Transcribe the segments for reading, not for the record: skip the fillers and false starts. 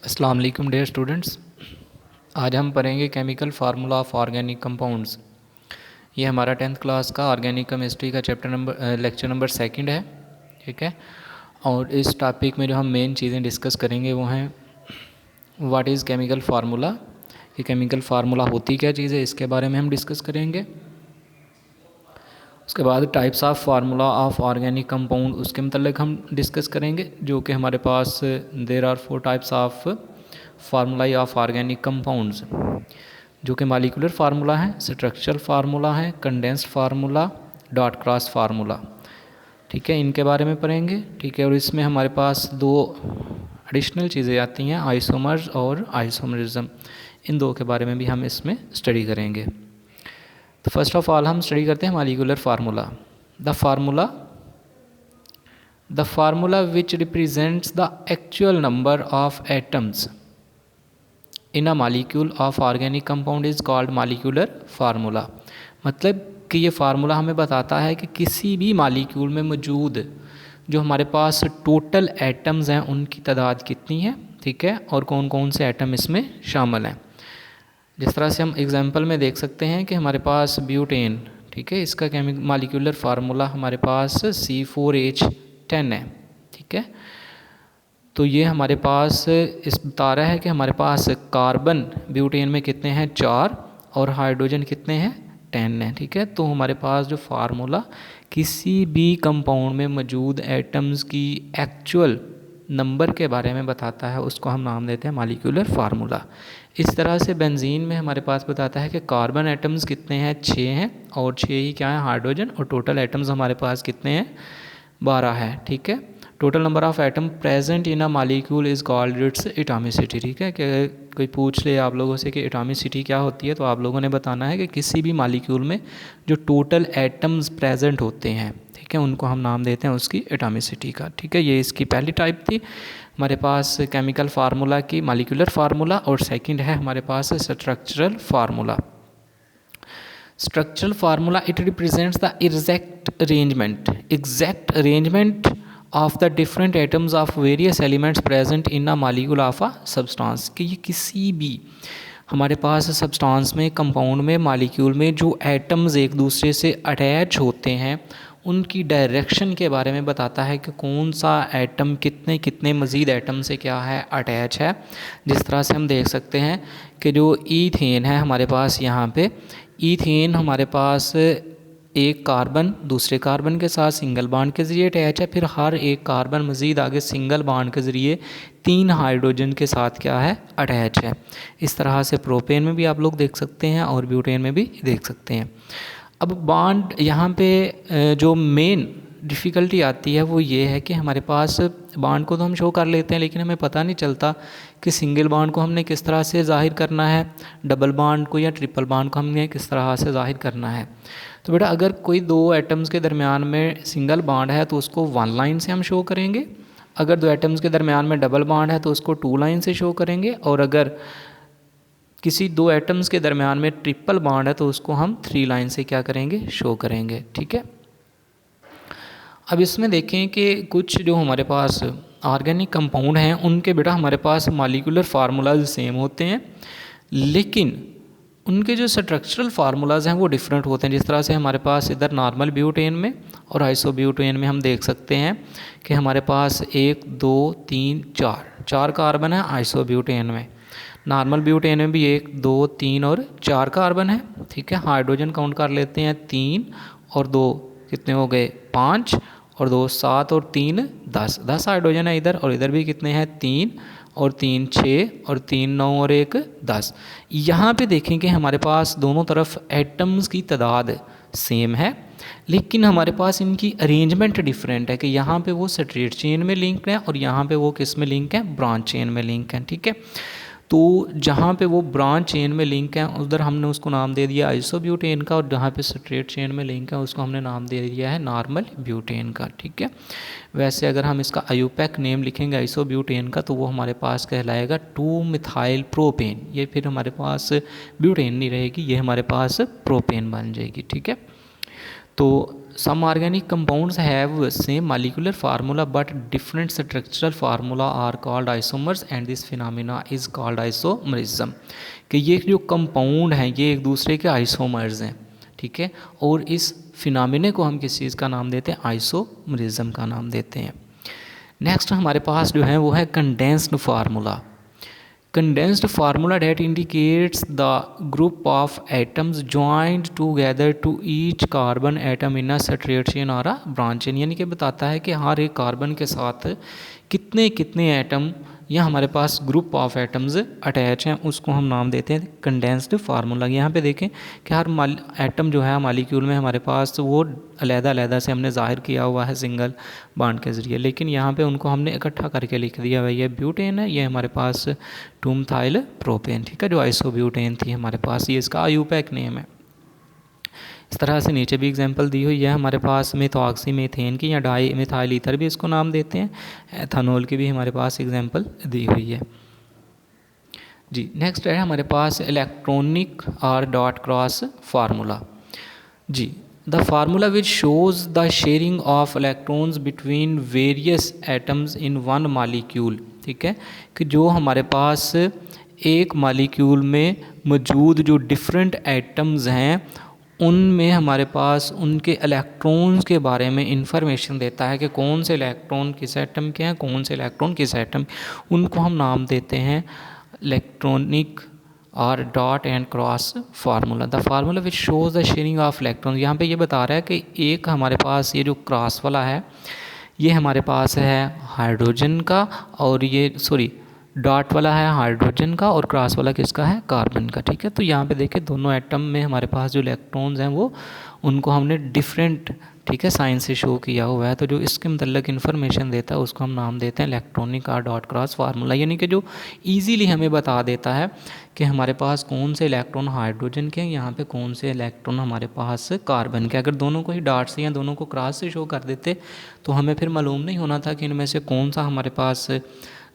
अस्सलाम वालेकुम dear students. आज हम पढ़ेंगे chemical formula of organic compounds. ये हमारा 10th क्लास का ऑर्गेनिक केमिस्ट्री का लेक्चर नंबर सेकंड है। ठीक है, और इस टॉपिक में जो हम मेन चीज़ें डिस्कस करेंगे वो हैं व्हाट इज़ केमिकल फार्मूला, कि केमिकल फार्मूला होती क्या चीज़ है, इसके बारे में हम डिस्कस करेंगे। उसके बाद types of formula of organic compound, उसके मतलब हम डिस्कस करेंगे, जो कि हमारे पास there are 4 types of formula of organic compounds, जो कि मॉलिक्यूलर फार्मूला है, स्ट्रक्चरल फार्मूला है, condensed formula, dot cross formula. ठीक है, इनके बारे में पढ़ेंगे। ठीक है, और इसमें हमारे पास दो एडिशनल चीज़ें आती हैं, आइसोमर्स और आइसोमरिज्म। इन दो के बारे में भी हम इसमें स्टडी करेंगे। तो फर्स्ट ऑफ ऑल हम स्टडी करते हैं molecular formula. The formula which represents the actual number of atoms in a molecule of organic compound is called molecular formula. मतलब कि ये फार्मूला हमें बताता है कि किसी भी मॉलिक्यूल में मौजूद जो हमारे पास टोटल एटम्स हैं उनकी तादाद कितनी है। ठीक है, और कौन कौन से एटम इसमें शामिल हैं। जिस तरह से हम एग्जांपल में देख सकते हैं कि हमारे पास ब्यूटेन, ठीक है, इसका मॉलिक्यूलर फार्मूला हमारे पास C4H10 है। ठीक है, तो ये हमारे पास इस बता रहा है कि हमारे पास कार्बन ब्यूटेन में कितने हैं, 4, और हाइड्रोजन कितने हैं, 10 हैं। ठीक है, तो हमारे पास जो फार्मूला किसी भी कंपाउंड में मौजूद एटम्स की एक्चुअल नंबर के बारे में बताता है, उसको हम नाम देते हैं मॉलिक्यूलर फार्मूला। इस तरह से बेंजीन में हमारे पास बताता है कि कार्बन एटम्स कितने हैं, 6 हैं, और 6 ही क्या है, हाइड्रोजन, और टोटल एटम्स हमारे पास कितने हैं, 12 है। ठीक है, total number of atom present in a molecule is called its atomicity. ठीक है, कि कोई पूछ ले आप लोगों से कि एटॉमिसिटी क्या होती है, तो आप लोगों ने बताना है कि किसी भी मॉलिक्यूल में जो टोटल एटम्स प्रेजेंट होते हैं, ठीक है, उनको हम नाम देते हैं उसकी एटॉमिसिटी का। ठीक है, ये इसकी पहली टाइप थी हमारे पास केमिकल फार्मूला की, मॉलिक्यूलर फार्मूला। और सेकंड है हमारे पास structural formula. Structural formula it represents the exact arrangement of the different atoms of various elements present in a molecule of a substance. कि ये किसी भी हमारे पास सब्सटेंस में, कंपाउंड में, मॉलिक्यूल में जो एटम्स एक दूसरे से अटैच होते हैं उनकी डायरेक्शन के बारे में बताता है कि कौन सा एटम कितने कितने मज़ीद एटम से क्या है, अटैच है। जिस तरह से हम देख सकते हैं कि जो ईथेन है हमारे पास, यहाँ पे ईथेन हमारे पास एक कार्बन दूसरे कार्बन के साथ सिंगल बॉन्ड के ज़रिए अटैच है, फिर हर एक कार्बन मज़ीद आगे सिंगल बॉन्ड के ज़रिए 3 हाइड्रोजन के साथ क्या है, अटैच है। इस तरह से प्रोपेन में भी आप लोग देख सकते हैं और ब्यूटेन में भी देख सकते हैं। अब बॉन्ड यहाँ पे जो मेन डिफ़िकल्टी आती है वो ये है कि हमारे पास बॉन्ड को तो हम शो कर लेते हैं, लेकिन हमें पता नहीं चलता कि सिंगल बॉन्ड को हमने किस तरह से ज़ाहिर करना है, डबल बॉन्ड को या ट्रिपल बॉन्ड को हमने किस तरह से ज़ाहिर करना है। तो बेटा अगर कोई दो एटम्स के दरमियान में सिंगल बॉन्ड है तो उसको 1 लाइन से हम शो करेंगे, अगर दो एटम्स के दरमियान में डबल बॉन्ड है तो उसको 2 लाइन से शो करेंगे, और अगर किसी दो एटम्स के दरमियान में ट्रिपल बॉन्ड है तो उसको हम 3 लाइन से क्या करेंगे, शो करेंगे। ठीक है, अब इसमें देखें कि कुछ जो हमारे पास ऑर्गेनिक कंपाउंड हैं उनके बेटा हमारे पास मॉलिक्यूलर फार्मूलाज सेम होते हैं, लेकिन उनके जो स्ट्रक्चरल फार्मूलाज हैं वो डिफरेंट होते हैं। जिस तरह से हमारे पास इधर नॉर्मल ब्यूटेन में और आइसोब्यूटेन में हम देख सकते हैं कि हमारे पास 1 2 3 4 कार्बन है आइसोब्यूटेन में। नॉर्मल ब्यूटेन में भी 1 2 3 और 4 कार्बन है। ठीक है, हाइड्रोजन काउंट कर लेते हैं, 3 और 2 कितने हो गए, 5, और 2 7 और 3 10 हाइड्रोजन है इधर, और इधर भी कितने हैं, 3 और 3 6 और 3 9 और 1 10। यहाँ पे देखें कि हमारे पास दोनों तरफ एटम्स की तादाद सेम है, लेकिन हमारे पास इनकी अरेंजमेंट डिफरेंट है कि यहाँ पे वो स्ट्रेट चेन में लिंक है और यहाँ पे वो किस में लिंक है, ब्रांच चेन में लिंक है। ठीक है, तो जहाँ पे वो ब्रांच चेन में लिंक है उधर हमने उसको नाम दे दिया आइसोब्यूटेन का, और जहाँ पे स्ट्रेट चेन में लिंक है उसको हमने नाम दे दिया है नॉर्मल ब्यूटेन का। ठीक है, वैसे अगर हम इसका आयुपैक नेम लिखेंगे आइसोब्यूटेन का तो वो हमारे पास कहलाएगा 2 मिथाइल प्रोपेन। ये फिर हमारे पास ब्यूटेन नहीं रहेगी, ये हमारे पास प्रोपेन बन जाएगी। ठीक है, तो some organic compounds have same molecular formula but different structural formula are called isomers and this phenomena is called isomerism। कि ये जो कंपाउंड हैं ये एक दूसरे के आइसोमर्स हैं, ठीक है, और इस फिनोमिने को हम किस चीज़ का नाम देते हैं, आइसोमरिज्म का नाम देते हैं। नेक्स्ट हमारे पास जो है वो है condensed formula. Condensed formula that indicates the group of atoms joined together to each carbon atom in a straight chain or a branch chain, यानी कि बताता है कि हर एक कार्बन के साथ कितने कितने एटम या हमारे पास ग्रुप ऑफ एटम्स अटैच हैं, उसको हम नाम देते हैं कंडेंस्ड फार्मूला। यहाँ पे देखें कि हर एटम जो है मॉलिक्यूल में हमारे पास वो अलग-अलग से हमने ज़ाहिर किया हुआ है सिंगल बॉन्ड के ज़रिए, लेकिन यहाँ पे उनको हमने इकट्ठा करके लिख दिया है। ये ब्यूटेन है, ये हमारे पास 2-मिथाइल प्रोपेन, ठीक है, जो आइसोब्यूटेन थी हमारे पास, ये इसका आईयूपैक नेम है। इस तरह से नीचे भी एग्जांपल दी हुई है हमारे पास मेथॉक्सी मीथेन की या डाई मिथाइल ईथर भी इसको नाम देते हैं, एथेनॉल की भी हमारे पास एग्जांपल दी हुई है जी। नेक्स्ट है हमारे पास इलेक्ट्रॉनिक और डॉट क्रॉस फार्मूला जी। The formula which shows the sharing of electrons between various atoms in one molecule, ठीक है, कि जो हमारे पास एक मॉलिक्यूल में मौजूद जो डिफरेंट एटम्स हैं उनमें हमारे पास उनके इलेक्ट्रॉन्स के बारे में इंफॉर्मेशन देता है कि कौन से इलेक्ट्रॉन किस एटम के हैं, कौन से इलेक्ट्रॉन किस एटम, उनको हम नाम देते हैं इलेक्ट्रॉनिक और dot and cross formula. The formula which shows the sharing of electron, यहाँ पे ये बता रहा है कि एक हमारे पास ये जो क्रॉस वाला है ये हमारे पास है हाइड्रोजन का, और ये डॉट वाला है हाइड्रोजन का और क्रॉस वाला किसका है, कार्बन का, ठीक है। तो यहाँ पे देखिए दोनों एटम में हमारे पास जो इलेक्ट्रॉन्स हैं वो उनको हमने डिफरेंट, ठीक है, साइन से शो किया हुआ है। तो जो इसके मतलब इन्फॉर्मेशन देता है उसको हम नाम देते हैं इलेक्ट्रॉनिक और डॉट क्रॉस फार्मूला, यानी कि जो ईजीली हमें बता देता है कि हमारे पास कौन से इलेक्ट्रॉन हाइड्रोजन के हैं, यहाँ पे कौन से इलेक्ट्रॉन हमारे पास कार्बन के। अगर दोनों को ही डॉट से या दोनों को क्रॉस से शो कर देते तो हमें फिर मालूम नहीं होना था कि इनमें से कौन सा हमारे पास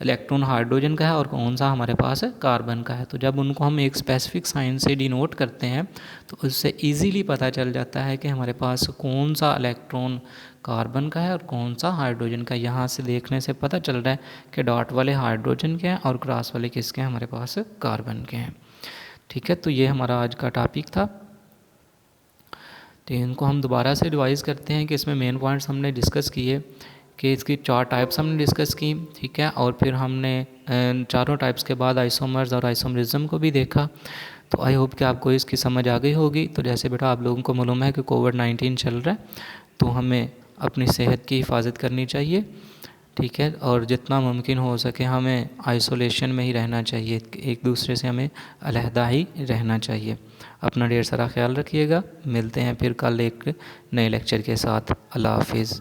इलेक्ट्रॉन हाइड्रोजन का है और कौन सा हमारे पास कार्बन का है। तो जब उनको हम एक स्पेसिफिक साइन से डिनोट करते हैं तो उससे इजीली पता चल जाता है कि हमारे पास कौन सा इलेक्ट्रॉन कार्बन का है और कौन सा हाइड्रोजन का। यहाँ से देखने से पता चल रहा है कि डॉट वाले हाइड्रोजन के हैं और क्रॉस वाले किसके हैं, हमारे पास कार्बन के हैं, ठीक है। तो ये हमारा आज का टॉपिक था। तो इनको हम दोबारा से रिवाइज़ करते हैं कि इसमें मेन पॉइंट्स हमने डिस्कस किए कि इसकी 4 टाइप्स हमने डिस्कस की, ठीक है, और फिर हमने चारों टाइप्स के बाद आइसोमर्स और आइसोमरिज्म को भी देखा। तो आई होप कि आपको इसकी समझ आ गई होगी। तो जैसे बेटा आप लोगों को मालूम है कि कोविड-19 चल रहा है, तो हमें अपनी सेहत की हिफाजत करनी चाहिए, ठीक है, और जितना मुमकिन हो सके हमें आइसोलेशन में ही रहना चाहिए, एक दूसरे से हमें अलहदा ही रहना चाहिए। अपना ढेर सारा ख्याल रखिएगा। मिलते हैं फिर कल एक नए लेक्चर के साथ। अल्लाह हाफिज़।